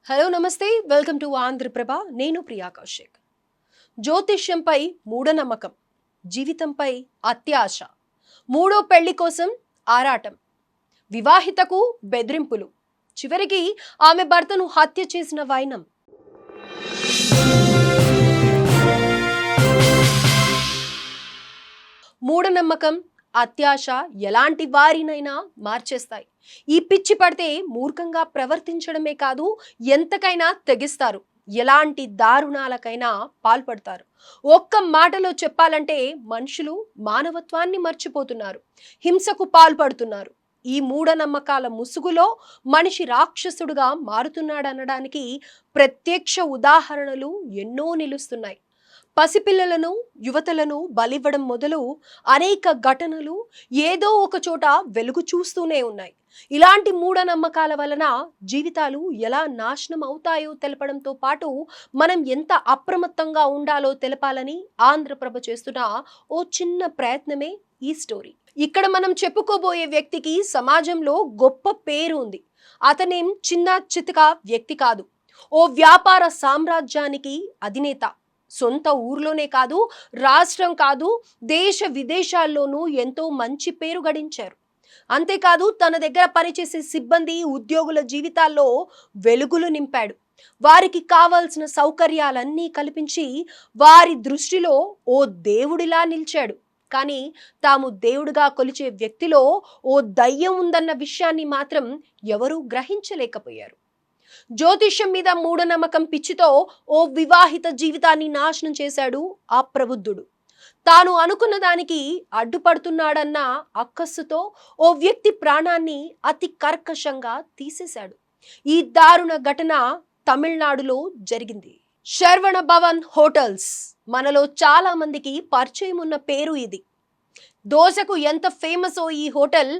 Hello నమస్తే welcome to Andhraprabha నేను ప్రియా కౌశిక్. జ్యోతిష్యంపై మూఢనమ్మకం, జీవితంపై అత్యాశ, మూడో పెళ్లి కోసం ఆరాటం, వివాహితకు బెదిరింపులు, చివరికి ఆమె భర్తను హత్య చేసిన వైనం. మూఢనమ్మకం, అత్యాశ ఎలాంటి వారినైనా మార్చేస్తాయి. ఈ పిచ్చి పడితే మూర్ఖంగా ప్రవర్తించడమే కాదు, ఎంతకైనా తెగిస్తారు, ఎలాంటి దారుణాలకైనా పాల్పడతారు. ఒక్క మాటలో చెప్పాలంటే మనుషులు మానవత్వాన్ని మర్చిపోతున్నారు, హింసకు పాల్పడుతున్నారు. ఈ మూఢనమ్మకాల ముసుగులో మనిషి రాక్షసుడుగా మారుతున్నాడనడానికి ప్రత్యక్ష ఉదాహరణలు ఎన్నో నిలుస్తున్నాయి. పసిపిల్లలను, యువతలను బలివ్వడం మొదలు అనేక ఘటనలు ఏదో ఒక చోట వెలుగు చూస్తూనే ఉన్నాయి. ఇలాంటి మూఢనమ్మకాల వలన జీవితాలు ఎలా నాశనం అవుతాయో తెలపడంతో పాటు మనం ఎంత అప్రమత్తంగా ఉండాలో తెలపాలని ఆంధ్రప్రభ చేస్తున్న ఓ చిన్న ప్రయత్నమే ఈ స్టోరీ. ఇక్కడ మనం చెప్పుకోబోయే వ్యక్తికి సమాజంలో గొప్ప పేరు ఉంది. అతనేం చిన్న చితక వ్యక్తి కాదు, ఓ వ్యాపార సామ్రాజ్యానికి అధినేత. సొంత ఊర్లోనే కాదు, రాష్ట్రం కాదు, దేశ విదేశాల్లోనూ ఎంతో మంచి పేరు గడించారు. అంతేకాదు తన దగ్గర పనిచేసే సిబ్బంది, ఉద్యోగుల జీవితాల్లో వెలుగులు నింపాడు. వారికి కావాల్సిన సౌకర్యాలన్నీ కల్పించి వారి దృష్టిలో ఓ దేవుడిలా నిలిచాడు. కానీ తాము దేవుడిగా కొలిచే వ్యక్తిలో ఓ దయ్యం ఉందన్న విషయాన్ని మాత్రం ఎవరూ గ్రహించలేకపోయారు. జ్యోతిష్యం మీద మూఢనమ్మకం పిచ్చితో ఓ వివాహిత జీవితాన్ని నాశనం చేశాడు ఆ ప్రబుద్ధుడు. తాను అనుకున్న దానికి అడ్డుపడుతున్నాడన్న అక్కస్సుతో ఓ వ్యక్తి ప్రాణాన్ని అతి కర్కశంగా తీసేశాడు. ఈ దారుణ ఘటన తమిళనాడులో జరిగింది. శరవణ భవన్ హోటల్స్ మనలో చాలా మందికి పరిచయం ఉన్న పేరు ఇది. దోశకు ఎంత ఫేమసో ఈ హోటల్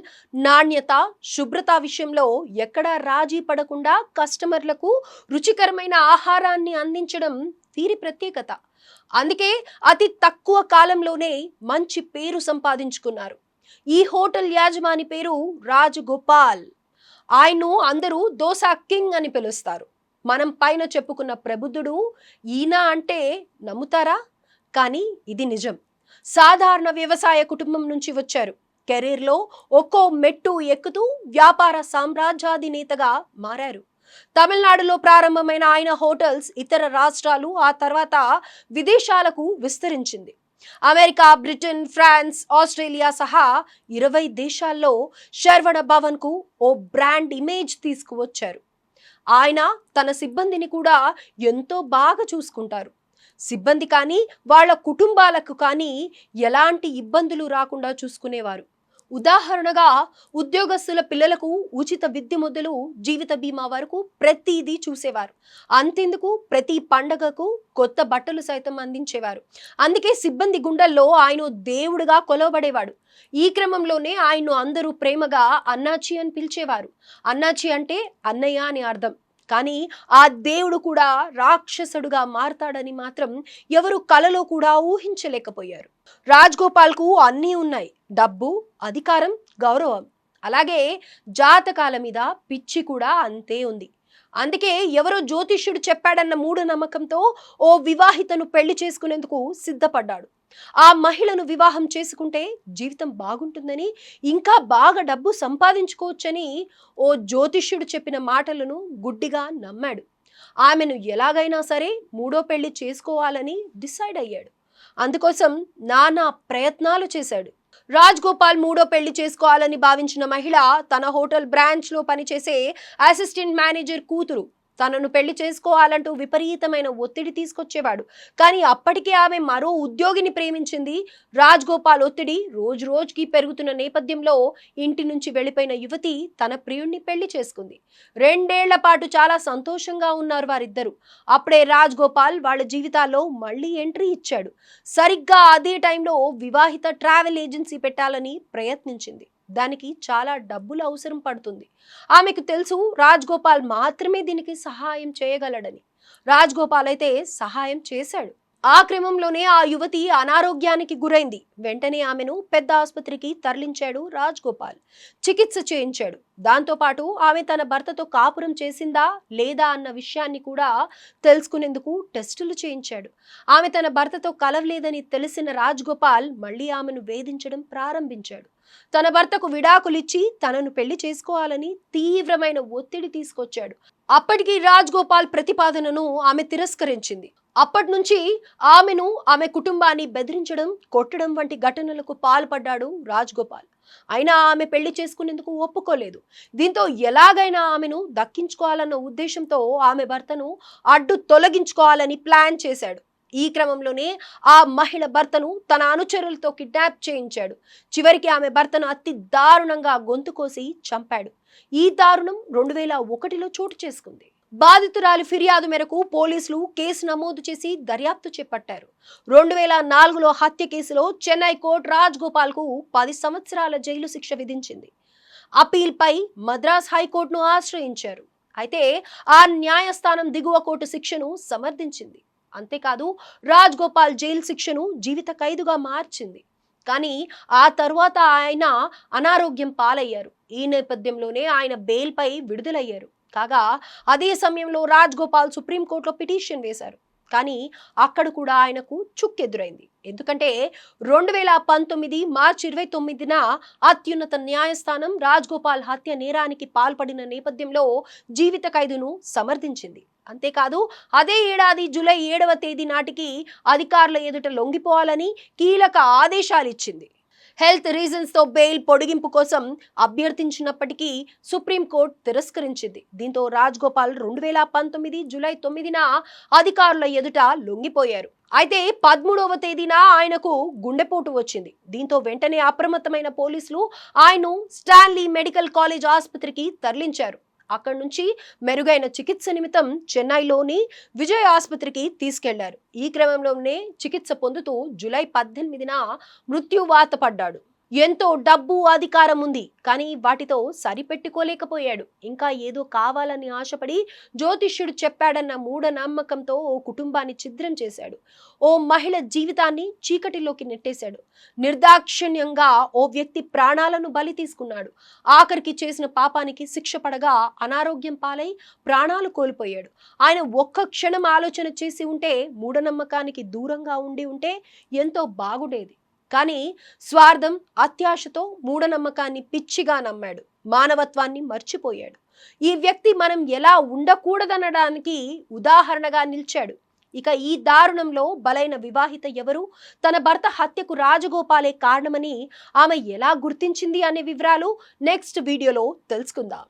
నాణ్యత, శుభ్రత విషయంలో ఎక్కడా రాజీ పడకుండా కస్టమర్లకు రుచికరమైన ఆహారాన్ని అందించడం వీరి ప్రత్యేకత. అందుకే అతి తక్కువ కాలంలోనే మంచి పేరు సంపాదించుకున్నారు. ఈ హోటల్ యాజమాని పేరు రాజగోపాల్. ఆయన్ను అందరూ దోసా కింగ్ అని పిలుస్తారు. మనం పైన చెప్పుకున్న ప్రబుద్ధుడు ఈయన అంటే నమ్ముతారా? కానీ ఇది నిజం. సాధారణ వ్యవసాయ కుటుంబం నుంచి వచ్చారు. కెరీర్లో ఒక్కో మెట్టు ఎక్కుతూ వ్యాపార సామ్రాజ్యాధినేతగా మారారు. తమిళనాడులో ప్రారంభమైన ఆయన హోటల్స్ ఇతర రాష్ట్రాలు, ఆ తర్వాత విదేశాలకు విస్తరించింది. అమెరికా, బ్రిటన్, ఫ్రాన్స్, ఆస్ట్రేలియా సహా 20 దేశాల్లో శరవణ భవన్ కు ఓ బ్రాండ్ ఇమేజ్ తీసుకువచ్చారు. ఆయన తన సిబ్బందిని కూడా ఎంతో బాగా చూసుకుంటారు. సిబ్బంది కానీ వాళ్ళ కుటుంబాలకు కానీ ఎలాంటి ఇబ్బందులు రాకుండా చూసుకునేవారు. ఉదాహరణగా ఉద్యోగస్తుల పిల్లలకు ఉచిత విద్య మొదలు జీవిత బీమా వరకు ప్రతిదీ చూసేవారు. అంతెందుకు ప్రతి పండగకు కొత్త బట్టలు సైతం అందించేవారు. అందుకే సిబ్బంది గుండెల్లో ఆయన దేవుడిగా కొలవబడేవాడు. ఈ క్రమంలోనే ఆయన్ను అందరూ ప్రేమగా అన్నాచి అని పిలిచేవారు. అన్నాచి అంటే అన్నయ్య అని అర్థం. కానీ ఆ దేవుడు కూడా రాక్షసుడుగా మారతాడని మాత్రం ఎవరు కలలో కూడా ఊహించలేకపోయారు. రాజగోపాల్కు అన్నీ ఉన్నాయి: డబ్బు, అధికారం, గౌరవం. అలాగే జాతకాల మీద పిచ్చి కూడా అంతే ఉంది. అందుకే ఎవరో జ్యోతిష్యుడు చెప్పాడన్న మూఢనమ్మకంతో ఓ వివాహితను పెళ్లి చేసుకునేందుకు సిద్ధపడ్డాడు. ఆ మహిళను వివాహం చేసుకుంటే జీవితం బాగుంటుందని, ఇంకా బాగా డబ్బు సంపాదించుకోవచ్చని ఓ జ్యోతిష్యుడు చెప్పిన మాటలను గుడ్డిగా నమ్మాడు. ఆమెను ఎలాగైనా సరే మూడో పెళ్లి చేసుకోవాలని డిసైడ్ అయ్యాడు. అందుకోసం నానా ప్రయత్నాలు చేశాడు. రాజగోపాల్ మూడో పెళ్లి చేసుకోవాలని భావించిన మహిళ తన హోటల్ బ్రాంచ్ లో పనిచేసే అసిస్టెంట్ మేనేజర్ కూతురు. తనను పెళ్లి చేసుకోవాలంటూ విపరీతమైన ఒత్తిడి తీసుకొచ్చేవాడు. కానీ అప్పటికే ఆమె మరో ఉద్యోగిని ప్రేమించింది. రాజగోపాల్ ఒత్తిడి రోజు రోజుకి పెరుగుతున్న నేపథ్యంలో ఇంటి నుంచి వెళ్ళిపోయిన యువతి తన ప్రియుణ్ణి పెళ్లి చేసుకుంది. 2 ఏళ్ల పాటు చాలా సంతోషంగా ఉన్నారు వారిద్దరూ. అప్పుడే రాజగోపాల్ వాళ్ళ జీవితాల్లో మళ్ళీ ఎంట్రీ ఇచ్చాడు. సరిగ్గా అదే టైంలో వివాహిత ట్రావెల్ ఏజెన్సీ పెట్టాలని ప్రయత్నించింది. దానికి చాలా డబ్బులు అవసరం పడుతుంది. ఆమెకు తెలుసు రాజగోపాల్ మాత్రమే దీనికి సహాయం చేయగలడని. రాజగోపాల్ అయితే సహాయం చేశాడు. ఆ క్రమంలోనే ఆ యువతి అనారోగ్యానికి గురైంది. వెంటనే ఆమెను పెద్ద ఆసుపత్రికి తరలించాడు రాజ్ గోపాల్. చికిత్స చేయించాడు. దాంతో పాటు ఆమె తన భర్తతో కాపురం చేసిందా లేదా అన్న విషయాన్ని కూడా తెలుసుకునేందుకు టెస్టులు చేయించాడు. ఆమె తన భర్తతో కలవలేదని తెలిసిన రాజ్ గోపాల్ మళ్ళీ ఆమెను వేధించడం ప్రారంభించాడు. తన భర్తకు విడాకులిచ్చి తనను పెళ్లి చేసుకోవాలని తీవ్రమైన ఒత్తిడి తీసుకొచ్చాడు. అప్పటికి రాజ్ గోపాల్ ప్రతిపాదనను ఆమె తిరస్కరించింది. అప్పటి నుంచి ఆమె కుటుంబాన్ని బెదిరించడం, కొట్టడం వంటి ఘటనలకు పాల్పడ్డాడు రాజ్ గోపాల్. అయినా ఆమె పెళ్లి చేసుకునేందుకు ఒప్పుకోలేదు. దీంతో ఎలాగైనా ఆమెను దక్కించుకోవాలన్న ఉద్దేశంతో ఆమె భర్తను అడ్డు తొలగించుకోవాలని ప్లాన్ చేశాడు. ఈ క్రమంలోనే ఆ మహిళ భర్తను తన అనుచరులతో కిడ్నాప్ చేయించాడు. చివరికి ఆమె భర్తను అతి దారుణంగా గొంతు కోసి చంపాడు. ఈ దారుణం 2001లో చోటు చేసుకుంది. బాధితురాలి ఫిర్యాదు మేరకు పోలీసులు కేసు నమోదు చేసి దర్యాప్తు చేపట్టారు. 2004లో హత్య కేసులో చెన్నై కోర్టు రాజ్ గోపాల్ కు 10 సంవత్సరాల జైలు శిక్ష విధించింది. అపీల్ పై మద్రాస్ హైకోర్టును ఆశ్రయించారు. అయితే ఆ న్యాయస్థానం దిగువ కోర్టు శిక్షను సమర్థించింది. అంతేకాదు రాజ్ గోపాల్ జైలు శిక్షను జీవిత ఖైదుగా మార్చింది. కానీ ఆ తర్వాత ఆయన అనారోగ్యం పాలయ్యారు. ఈ నేపథ్యంలోనే ఆయన బెయిల్ పై విడుదలయ్యారు. కాగా అదే సమయంలో రాజ్ గోపాల్ సుప్రీంకోర్టులో పిటిషన్ వేశారు. కానీ అక్కడ కూడా ఆయనకు చుక్కెదురైంది. ఎందుకంటే 2019 మార్చి 29న అత్యున్నత న్యాయస్థానం రాజ్ గోపాల్ హత్య నేరానికి పాల్పడిన నేపథ్యంలో జీవిత ఖైదును సమర్థించింది. అంతేకాదు అదే ఏడాది జూలై 7వ తేదీ నాటికి అధికారుల ఎదుట లొంగిపోవాలని కీలక ఆదేశాలు ఇచ్చింది. హెల్త్ రీజన్స్ తో బెయిల్ పొడిగింపు కోసం అభ్యర్థించినప్పటికీ సుప్రీంకోర్టు తిరస్కరించింది. దీంతో రాజ్ గోపాల్ 2019 జూలై 9న అధికారుల ఎదుట లొంగిపోయారు. అయితే 13వ తేదీన ఆయనకు గుండెపోటు వచ్చింది. దీంతో వెంటనే అప్రమత్తమైన పోలీసులు ఆయన్ను స్టాన్లీ మెడికల్ కాలేజ్ ఆసుపత్రికి తరలించారు. అక్కడి నుంచి మెరుగైన చికిత్స నిమిత్తం చెన్నైలోని విజయ్ ఆసుపత్రికి తీసుకెళ్లారు. ఈ క్రమంలోనే చికిత్స పొందుతూ జూలై 18న మృత్యువాత పడ్డాడు. ఎంతో డబ్బు, అధికారం ఉంది, కానీ వాటితో సరిపెట్టుకోలేకపోయాడు. ఇంకా ఏదో కావాలని ఆశపడి జ్యోతిష్యుడు చెప్పాడన్న మూఢనమ్మకంతో ఓ కుటుంబాన్ని ఛిద్రం చేశాడు. ఓ మహిళ జీవితాన్ని చీకటిలోకి నెట్టేశాడు. నిర్దాక్షిణ్యంగా ఓ వ్యక్తి ప్రాణాలను బలి తీసుకున్నాడు. ఆఖరికి చేసిన పాపానికి శిక్ష పడగా అనారోగ్యం పాలై ప్రాణాలు కోల్పోయాడు. ఆయన ఒక్క క్షణం ఆలోచన చేసి ఉంటే, మూఢనమ్మకానికి దూరంగా ఉండి ఉంటే ఎంతో బాగుండేది. కానీ స్వార్థం, అత్యాశతో మూఢనమ్మకాన్ని పిచ్చిగా నమ్మాడు. మానవత్వాన్ని మర్చిపోయాడు. ఈ వ్యక్తి మనం ఎలా ఉండకూడదనడానికి ఉదాహరణగా నిలిచాడు. ఇక ఈ దారుణంలో బలైన వివాహిత ఎవరు, తన భర్త హత్యకు రాజగోపాలే కారణమని ఆమె ఎలా గుర్తించింది అనే వివరాలు నెక్స్ట్ వీడియోలో తెలుసుకుందాం.